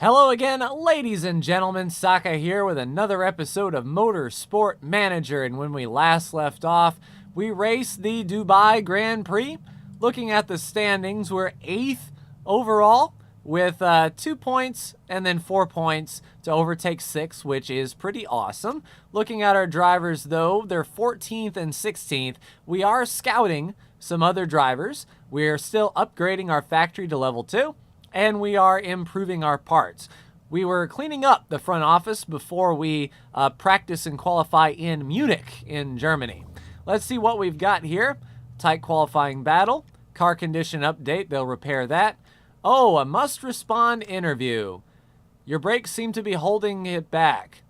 Hello again, ladies and gentlemen. Saka here with another episode of Motorsport Manager. And when we last left off, we raced the Dubai Grand Prix. Looking at the standings, we're 8th overall with 2 points and then 4 points to overtake 6, which is pretty awesome. Looking at our drivers, though, they're 14th and 16th. We are scouting some other drivers. We're still upgrading our factory to level 2. And we are improving our parts. We were cleaning up the front office before we practice and qualify in Munich in Germany. Let's see what we've got here. Tight qualifying battle. Car condition update. They'll repair that. Oh, a must respond interview. Your brakes seem to be holding it back.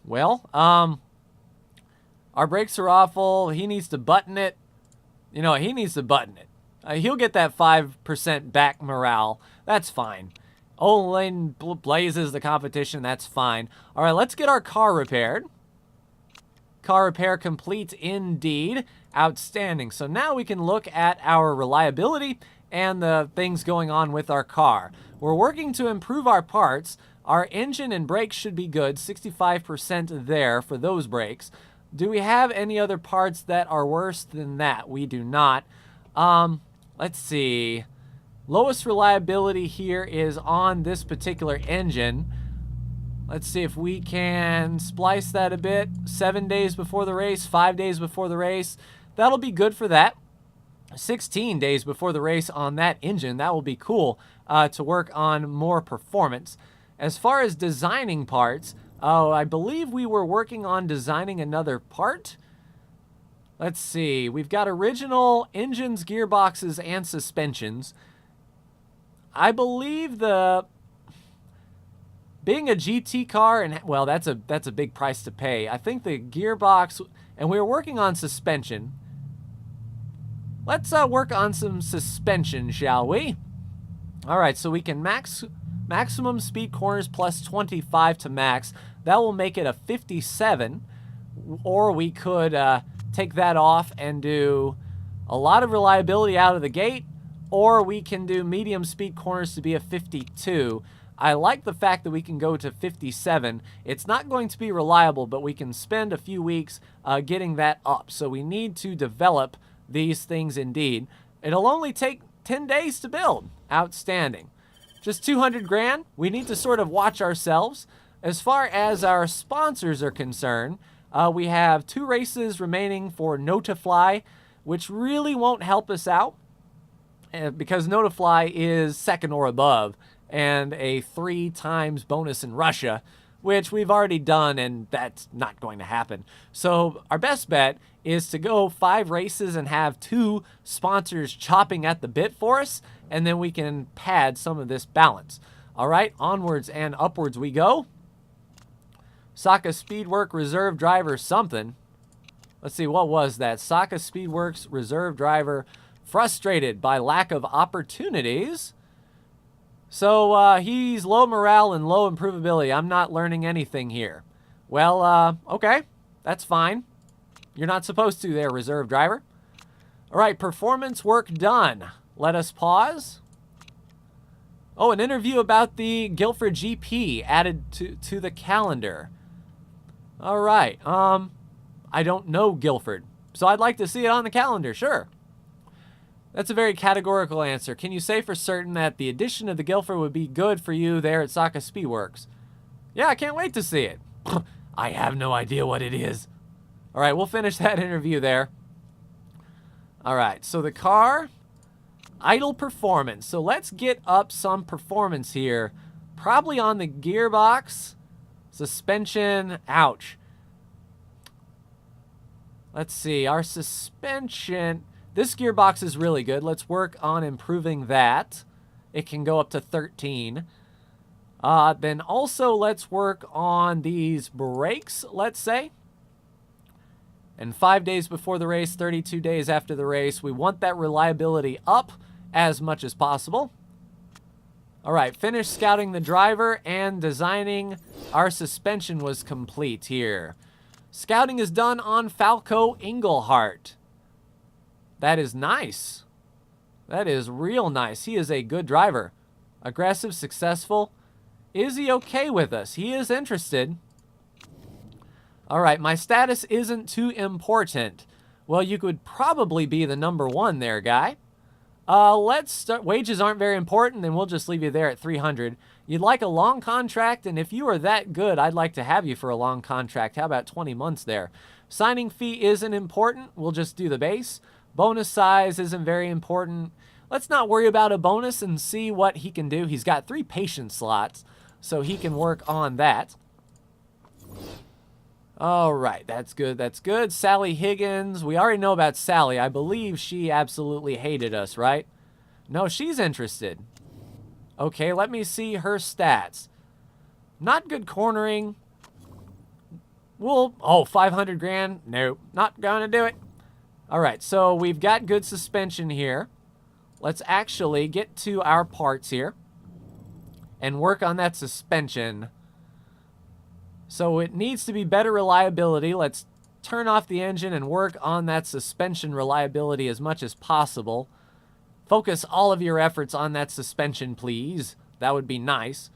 Well, our brakes are awful. He needs to button it. You know, he needs to button it. He'll get that 5% back morale. That's fine. Lane blazes the competition. That's fine. All right, let's get our car repaired. Car repair complete indeed. Outstanding. So now we can look at our reliability and the things going on with our car. We're working to improve our parts. Our engine and brakes should be good. 65% there for those brakes. Do we have any other parts that are worse than that? We do not. Let's see. Lowest reliability here is on this particular engine. Let's see if we can splice that a bit. 7 days before the race, 5 days before the race. That'll be good for that. 16 days before the race on that engine. That will be cool to work on more performance. As far as designing parts, I believe we were working on designing another part. Let's see, we've got original engines, gearboxes, and suspensions. I believe being a GT car, and well, that's a big price to pay. I think the gearbox, and we were working on suspension. Let's work on some suspension, shall we? All right, so we can maximum speed corners plus 25 to max. That will make it a 57, or we could take that off and do a lot of reliability out of the gate, or we can do medium speed corners to be a 52. I like the fact that we can go to 57. It's not going to be reliable, but we can spend a few weeks getting that up. So we need to develop these things indeed. It'll only take 10 days to build. Outstanding. Just 200 grand. We need to sort of watch ourselves. As far as our sponsors are concerned, we have 2 races remaining for Notifly, which really won't help us out because Notifly is 2nd or above and a 3 times bonus in Russia, which we've already done, and that's not going to happen. So our best bet is to go 5 races and have 2 sponsors chopping at the bit for us, and then we can pad some of this balance. All right, onwards and upwards we go. Saka Speedwork Reserve Driver something. Let's see, what was that? Saka Speedworks Reserve Driver frustrated by lack of opportunities. So he's low morale and low improvability. I'm not learning anything here. Well, okay, that's fine. You're not supposed to there, Reserve Driver. All right, performance work done. Let us pause. Oh, an interview about the Geforce GP added to the calendar. All right. I don't know Guilford, so I'd like to see it on the calendar, sure. That's a very categorical answer. Can you say for certain that the addition of the Guilford would be good for you there at Saka Speedworks? Yeah, I can't wait to see it. I have no idea what it is. All right, we'll finish that interview there. All right, so the car, idle performance. So let's get up some performance here. Probably on the gearbox. Suspension, ouch. Let's see, our suspension, this gearbox is really good. Let's work on improving that. It can go up to 13. Then also let's work on these brakes, let's say. And 5 days before the race, 32 days after the race, we want that reliability up as much as possible. All right, finish scouting the driver and designing our suspension was complete here. Scouting is done on Falco Engelhart. That is nice. That is real nice. He is a good driver. Aggressive, successful. Is he okay with us? He is interested. All right, my status isn't too important. Well, you could probably be the #1 there, guy. Let's start. Wages aren't very important, then we'll just leave you there at 300. You'd like a long contract, and if you are that good, I'd like to have you for a long contract. How about 20 months there? Signing fee isn't important. We'll just do the base. Bonus size isn't very important. Let's not worry about a bonus and see what he can do. He's got 3 patient slots, so he can work on that. All right, that's good, that's good. Sally Higgins, we already know about Sally. I believe she absolutely hated us, right? No, she's interested. Okay, let me see her stats. Not good cornering. Oh, 500 grand? Nope, not gonna do it. All right, so we've got good suspension here. Let's actually get to our parts here and work on that suspension. So it needs to be better reliability. Let's turn off the engine and work on that suspension reliability as much as possible. Focus all of your efforts on that suspension, please. That would be nice.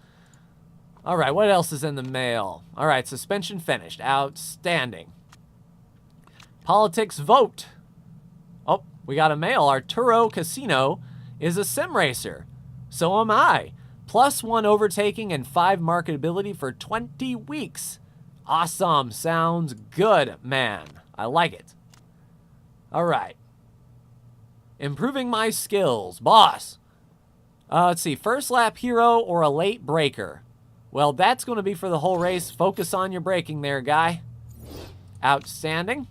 All right, what else is in the mail? All right, suspension finished. Outstanding. Politics vote. Oh, we got a mail. Arturo Casino is a sim racer. So am I. +1 overtaking and 5 marketability for 20 weeks. Awesome. Sounds good, man. I like it. All right. Improving my skills. Boss. Let's see. First lap hero or a late breaker? Well, that's going to be for the whole race. Focus on your braking there, guy. Outstanding.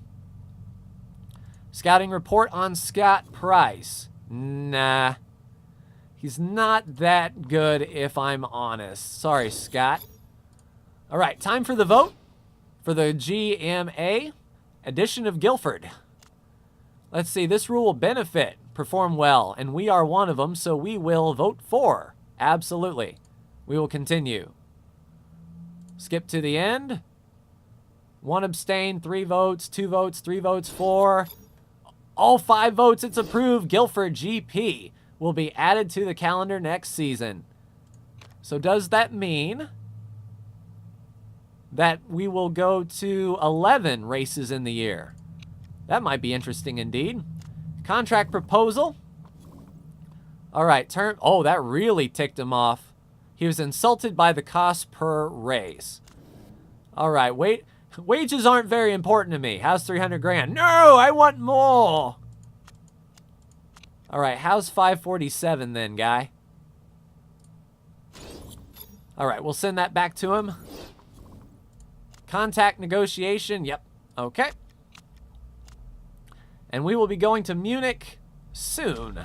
Scouting report on Scott Price. Nah. He's not that good, if I'm honest. Sorry, Scott. All right, time for the vote for the GMA edition of Guilford. Let's see, this rule will benefit, perform well, and we are one of them, so we will vote for. Absolutely. We will continue. Skip to the end. 1 abstain, 3 votes, 2 votes, 3 votes, 4. All 5 votes, it's approved. Guilford GP will be added to the calendar next season. So does that mean that we will go to 11 races in the year? That might be interesting indeed. Contract proposal. All right, oh, that really ticked him off. He was insulted by the cost per race. All right, wages aren't very important to me. How's 300 grand? No, I want more. All right, how's 547 then, guy? All right, we'll send that back to him. Contact negotiation, yep, okay. And we will be going to Munich soon.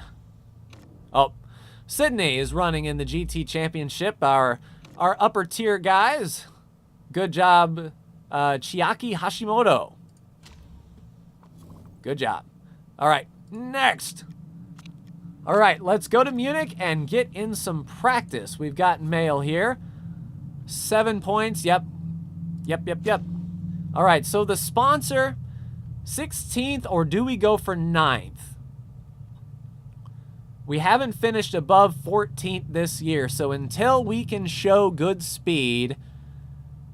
Oh, Sydney is running in the GT Championship, our upper tier guys. Good job, Chiaki Hashimoto. Good job. All right, next. All right, let's go to Munich and get in some practice. We've got mail here. 7 points, yep. All right, so the sponsor, 16th, or do we go for 9th? We haven't finished above 14th this year, so until we can show good speed,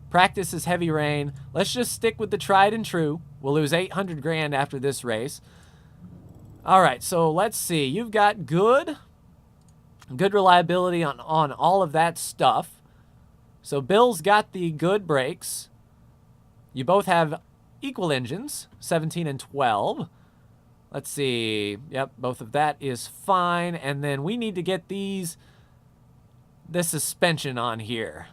practice is heavy rain. Let's just stick with the tried and true. We'll lose 800 grand after this race. All right, so let's see. You've got good reliability on all of that stuff. So Bill's got the good brakes. You both have equal engines, 17 and 12. Let's see. Yep, both of that is fine. And then we need to get this suspension on here.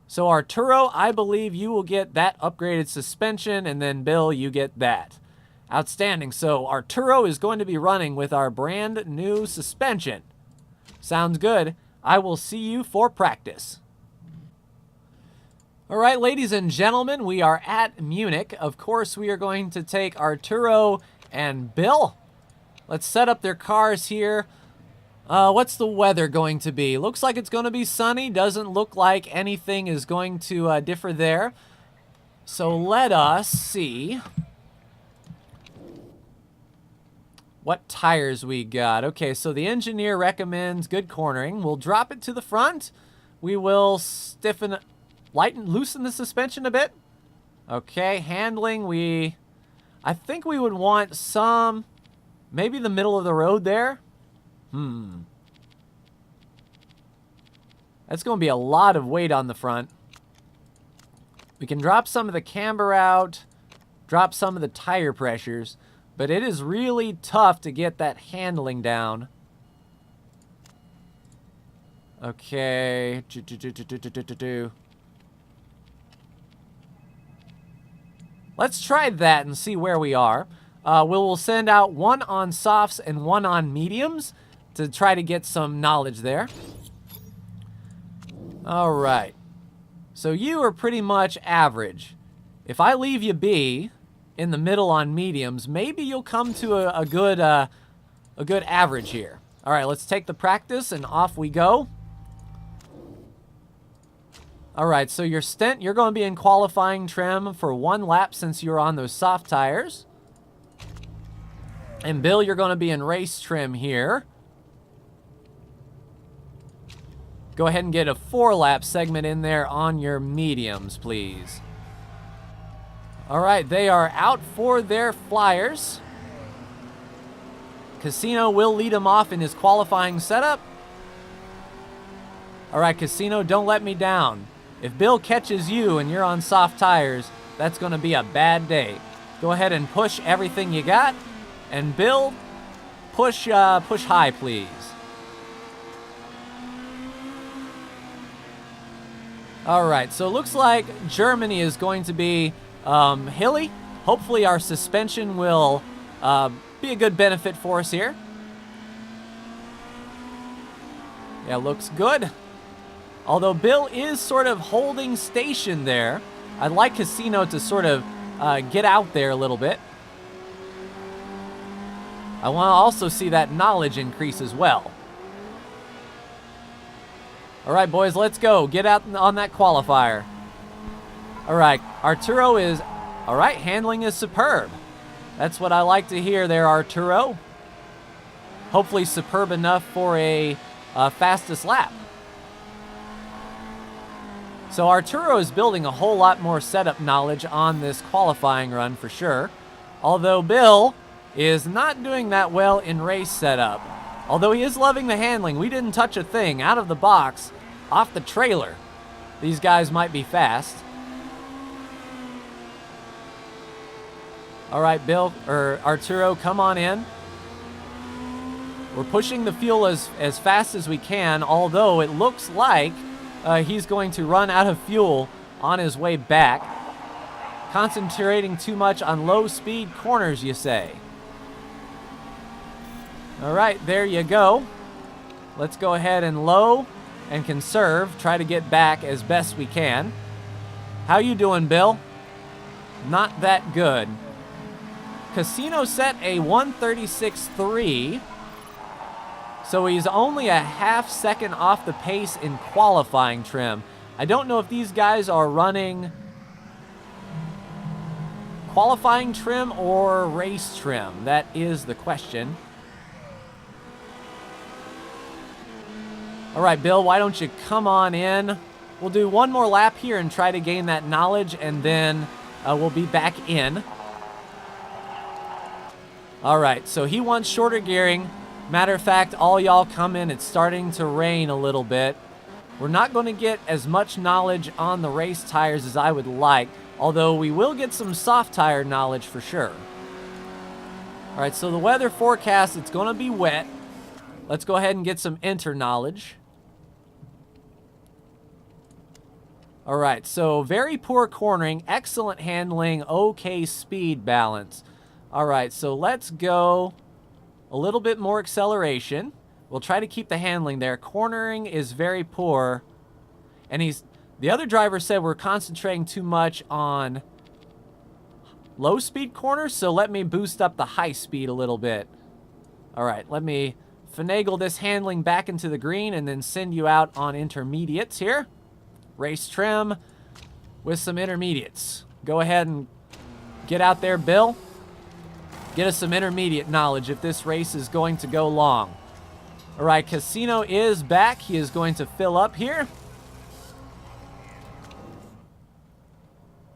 So Arturo, I believe you will get that upgraded suspension, and then Bill, you get that. Outstanding. So Arturo is going to be running with our brand new suspension. Sounds good. I will see you for practice. All right, ladies and gentlemen, we are at Munich. Of course, we are going to take Arturo and Bill. Let's set up their cars here. What's the weather going to be? Looks like it's going to be sunny. Doesn't look like anything is going to differ there. So let us see what tires we got. Okay, so the engineer recommends good cornering. We'll drop it to the front. we will loosen the suspension a bit. Okay, handling, I think we would want some, maybe the middle of the road there. That's going to be a lot of weight on the front. We can drop some of the camber out, drop some of the tire pressures, but it is really tough to get that handling down. Okay. Let's try that and see where we are. We'll send out one on softs and one on mediums to try to get some knowledge there. All right. So you are pretty much average. If I leave you be in the middle on mediums, maybe you'll come to a good average here. All right, let's take the practice and off we go. All right, so your stint, you're going to be in qualifying trim for 1 lap since you're on those soft tires. And Bill, you're going to be in race trim here. Go ahead and get a 4-lap segment in there on your mediums, please. All right, they are out for their flyers. Casino will lead him off in his qualifying setup. All right, Casino, don't let me down. If Bill catches you and you're on soft tires, that's going to be a bad day. Go ahead and push everything you got. And Bill, push high, please. All right, so it looks like Germany is going to be hilly. Hopefully our suspension will be a good benefit for us here. Yeah, looks good. Although Bill is sort of holding station there. I'd like Casino to sort of get out there a little bit. I want to also see that knowledge increase as well. All right, boys, let's go. Get out on that qualifier. All right, Arturo is, all right, handling is superb. That's what I like to hear there, Arturo. Hopefully superb enough for a fastest lap. So Arturo is building a whole lot more setup knowledge on this qualifying run for sure. Although Bill is not doing that well in race setup. Although he is loving the handling. We didn't touch a thing out of the box, off the trailer. These guys might be fast. All right, Bill, or Arturo, come on in. We're pushing the fuel as fast as we can, although it looks like he's going to run out of fuel on his way back. Concentrating too much on low-speed corners, you say? All right, there you go. Let's go ahead and low and conserve. Try to get back as best we can. How you doing, Bill? Not that good. Casino set a 136.3. So he's only a half second off the pace in qualifying trim. I don't know if these guys are running qualifying trim or race trim. That is the question. All right, Bill, why don't you come on in? We'll do one more lap here and try to gain that knowledge, and then we'll be back in. All right, so he wants shorter gearing. Matter of fact, all y'all come in. It's starting to rain a little bit. We're not going to get as much knowledge on the race tires as I would like, although we will get some soft tire knowledge for sure. All right, so the weather forecast, it's going to be wet. Let's go ahead and get some enter knowledge. All right, so very poor cornering, excellent handling, okay speed balance. All right, so let's go a little bit more acceleration. We'll try to keep the handling there. Cornering is very poor. And the other driver said we're concentrating too much on low speed corners, so let me boost up the high speed a little bit. All right, let me finagle this handling back into the green and then send you out on intermediates here. Race trim with some intermediates. Go ahead and get out there, Bill. Get us some intermediate knowledge if this race is going to go long. All right, Casino is back. He is going to fill up here.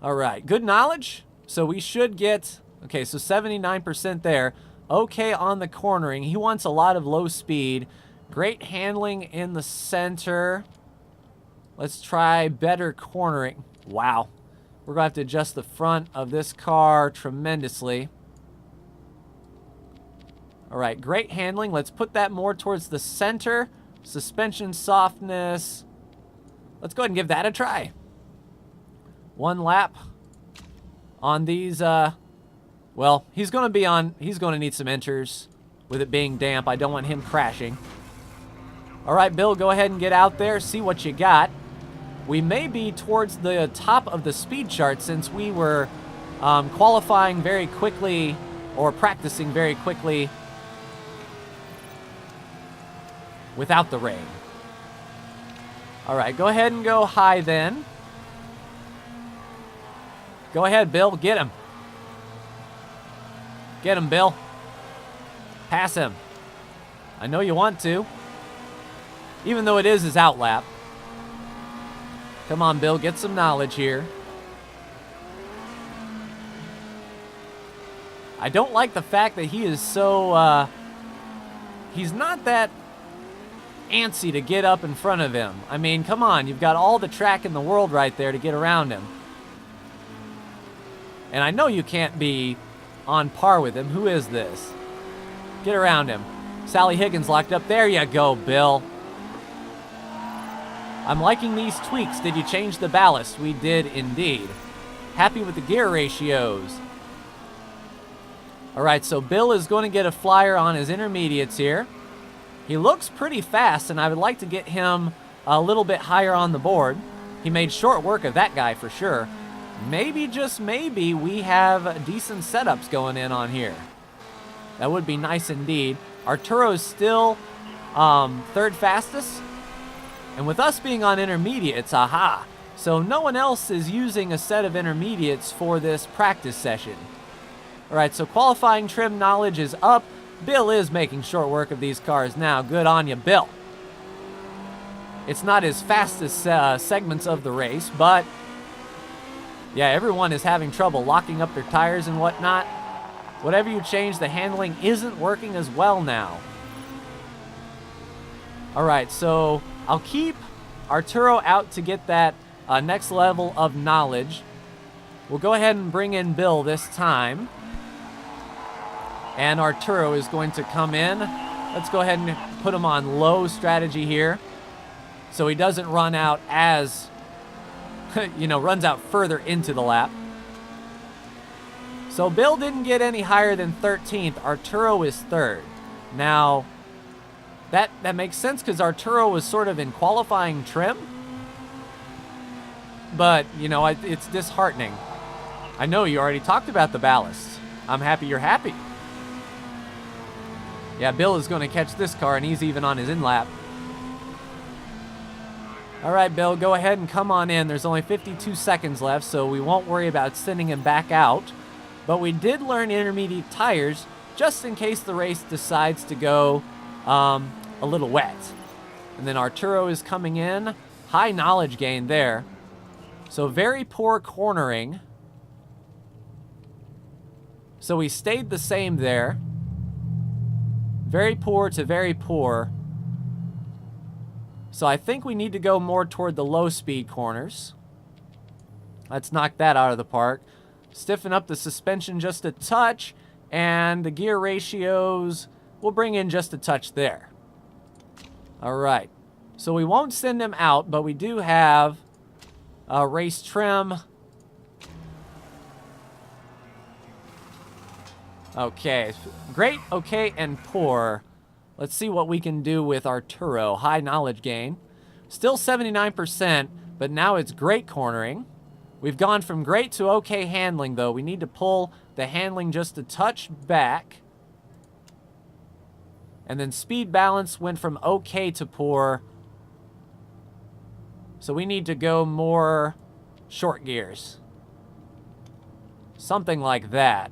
All right, good knowledge. So we should get, okay, so 79% there. Okay on the cornering. He wants a lot of low speed. Great handling in the center. Let's try better cornering. Wow. We're going to have to adjust the front of this car tremendously. All right, great handling. Let's put that more towards the center. Suspension softness. Let's go ahead and give that a try. One lap on these, well, he's going to need some inters with it being damp. I don't want him crashing. All right, Bill, go ahead and get out there, see what you got. We may be towards the top of the speed chart since we were qualifying very quickly or practicing very quickly without the rain. All right, go ahead and go high then. Go ahead, Bill. Get him. Get him, Bill. Pass him. I know you want to. Even though it is his outlap. Come on, Bill. Get some knowledge here. I don't like the fact that he is so... he's not that antsy to get up in front of him. I mean, come on. You've got all the track in the world right there to get around him. And I know you can't be on par with him. Who is this? Get around him. Sally Higgins locked up. There you go, Bill. I'm liking these tweaks. Did you change the ballast? We did indeed. Happy with the gear ratios. All right, so Bill is going to get a flyer on his intermediates here. He looks pretty fast, and I would like to get him a little bit higher on the board. He made short work of that guy for sure. Maybe, just maybe, we have decent setups going in on here. That would be nice indeed. Arturo's still third fastest. And with us being on intermediates, aha. So no one else is using a set of intermediates for this practice session. All right, so qualifying trim knowledge is up. Bill is making short work of these cars now. Good on you, Bill. It's not his fastest segments of the race, but... yeah, everyone is having trouble locking up their tires and whatnot. Whatever you change, the handling isn't working as well now. All right, so I'll keep Arturo out to get that next level of knowledge. We'll go ahead and bring in Bill this time. And Arturo is going to come in. Let's go ahead and put him on low strategy here so he doesn't run out as... you know, runs out further into the lap. So Bill didn't get any higher than 13th. Arturo is third. Now, that makes sense because Arturo was sort of in qualifying trim. But, you know, it's disheartening. I know you already talked about the ballast. I'm happy you're happy. Yeah, Bill is going to catch this car, and he's even on his in-lap. All right, Bill, go ahead and come on in. There's only 52 seconds left, so we won't worry about sending him back out. But we did learn intermediate tires just in case the race decides to go a little wet. And then Arturo is coming in. High knowledge gain there. So very poor cornering. So we stayed the same there. Very poor to very poor. So I think we need to go more toward the low-speed corners. Let's knock that out of the park. Stiffen up the suspension just a touch, and the gear ratios, we'll bring in just a touch there. All right. So we won't send him out, but we do have race trim. Okay. Great, okay, and poor. Let's see what we can do with Arturo. High knowledge gain. Still 79%, but now it's great cornering. We've gone from great to okay handling, though. We need to pull the handling just a touch back. And then speed balance went from okay to poor. So we need to go more short gears. Something like that.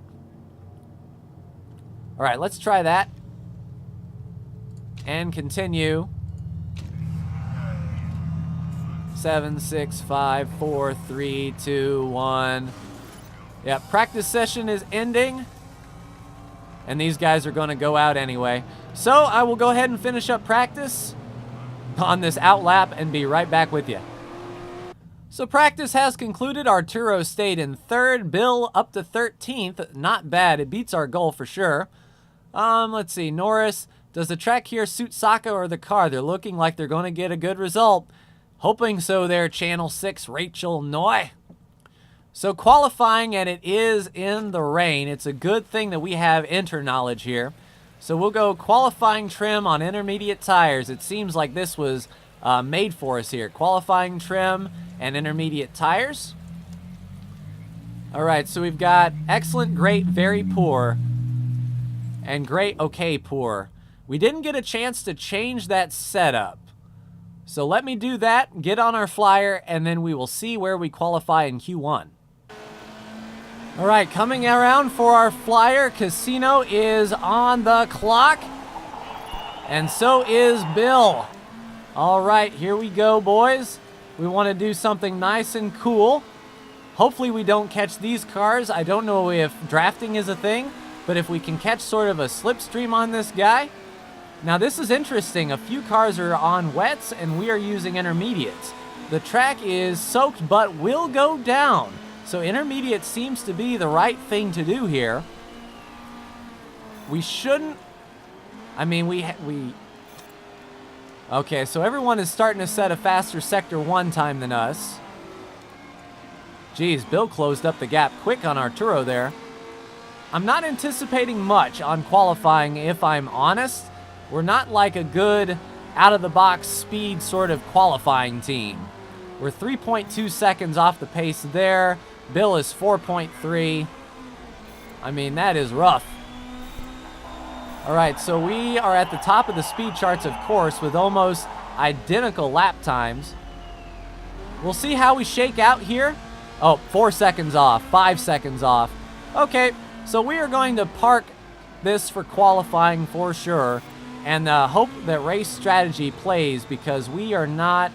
All right, let's try that. And continue. 7, 6, 5, 4, 3, 2, 1. Yep, practice session is ending. And these guys are going to go out anyway. So I will go ahead and finish up practice on this out lap and be right back with you. So practice has concluded. Arturo stayed in 3rd. Bill up to 13th. Not bad. It beats our goal for sure. Let's see. Norris, does the track here suit Saka or the car? They're looking like they're going to get a good result. Hoping so there, Channel 6, Rachel Noy. So qualifying, and it is in the rain. It's a good thing that we have inter-knowledge here. So we'll go qualifying trim on intermediate tires. It seems like this was made for us here. Qualifying trim and intermediate tires. All right, so we've got excellent, great, very poor, and great, okay, poor. We didn't get a chance to change that setup. So let me do that, get on our flyer, and then we will see where we qualify in Q1. All right, coming around for our flyer. Casino is on the clock, and so is Bill. All right, here we go, boys. We want to do something nice and cool. Hopefully we don't catch these cars. I don't know if drafting is a thing, but if we can catch sort of a slipstream on this guy. Now this is interesting. A few cars are on wets, and we are using intermediates. The track is soaked, but will go down. So intermediate seems to be the right thing to do here. We shouldn't... I mean, Okay, so everyone is starting to set a faster Sector 1 time than us. Geez, Bill closed up the gap quick on Arturo there. I'm not anticipating much on qualifying, if I'm honest. We're not like a good out-of-the-box speed sort of qualifying team. We're 3.2 seconds off the pace there. Bill is 4.3. I mean, that is rough. All right, so we are at the top of the speed charts, of course, with almost identical lap times. We'll see how we shake out here. Oh, 4 seconds off, 5 seconds off. Okay, so we are going to park this for qualifying for sure and hope that race strategy plays, because we are not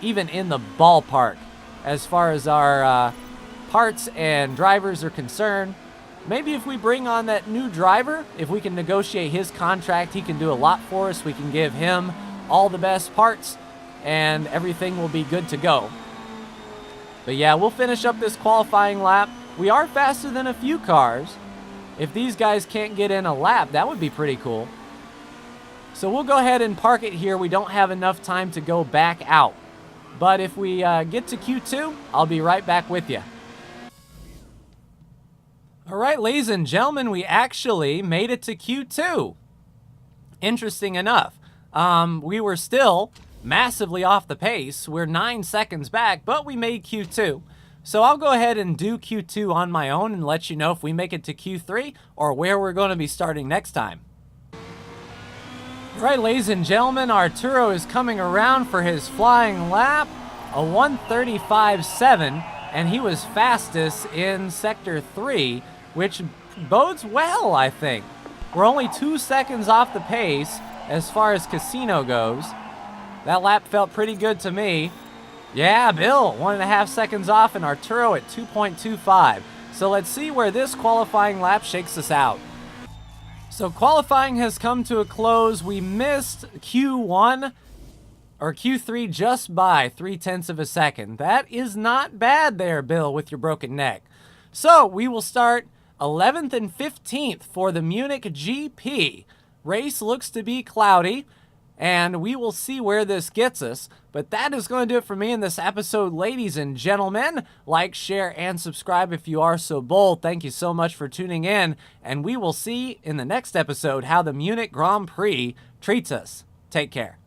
even in the ballpark as far as our parts and drivers are concerned. Maybe if we bring on that new driver, if we can negotiate his contract, he can do a lot for us. We can give him all the best parts, and everything will be good to go. But yeah, we'll finish up this qualifying lap. We are faster than a few cars. If these guys can't get in a lap, that would be pretty cool. So we'll go ahead and park it here. We don't have enough time to go back out. But if we get to Q2, I'll be right back with you. All right, ladies and gentlemen, we actually made it to Q2. Interesting enough. We were still massively off the pace. We're 9 seconds back, but we made Q2. So I'll go ahead and do Q2 on my own and let you know if we make it to Q3 or where we're going to be starting next time. All right, ladies and gentlemen, Arturo is coming around for his flying lap, a 1:35.7, and he was fastest in Sector 3, which bodes well, I think. We're only 2 seconds off the pace as far as Casino goes. That lap felt pretty good to me. Yeah, Bill, 1.5 seconds off, and Arturo at 2.25. So let's see where this qualifying lap shakes us out. So qualifying has come to a close. We missed Q1 or Q3 just by 0.3 of a second. That is not bad there, Bill, with your broken neck. So we will start 11th and 15th for the Munich GP. Race looks to be cloudy, and we will see where this gets us. But that is going to do it for me in this episode, ladies and gentlemen. Like, share, and subscribe if you are so bold. Thank you so much for tuning in, and we will see in the next episode how the Munich Grand Prix treats us. Take care.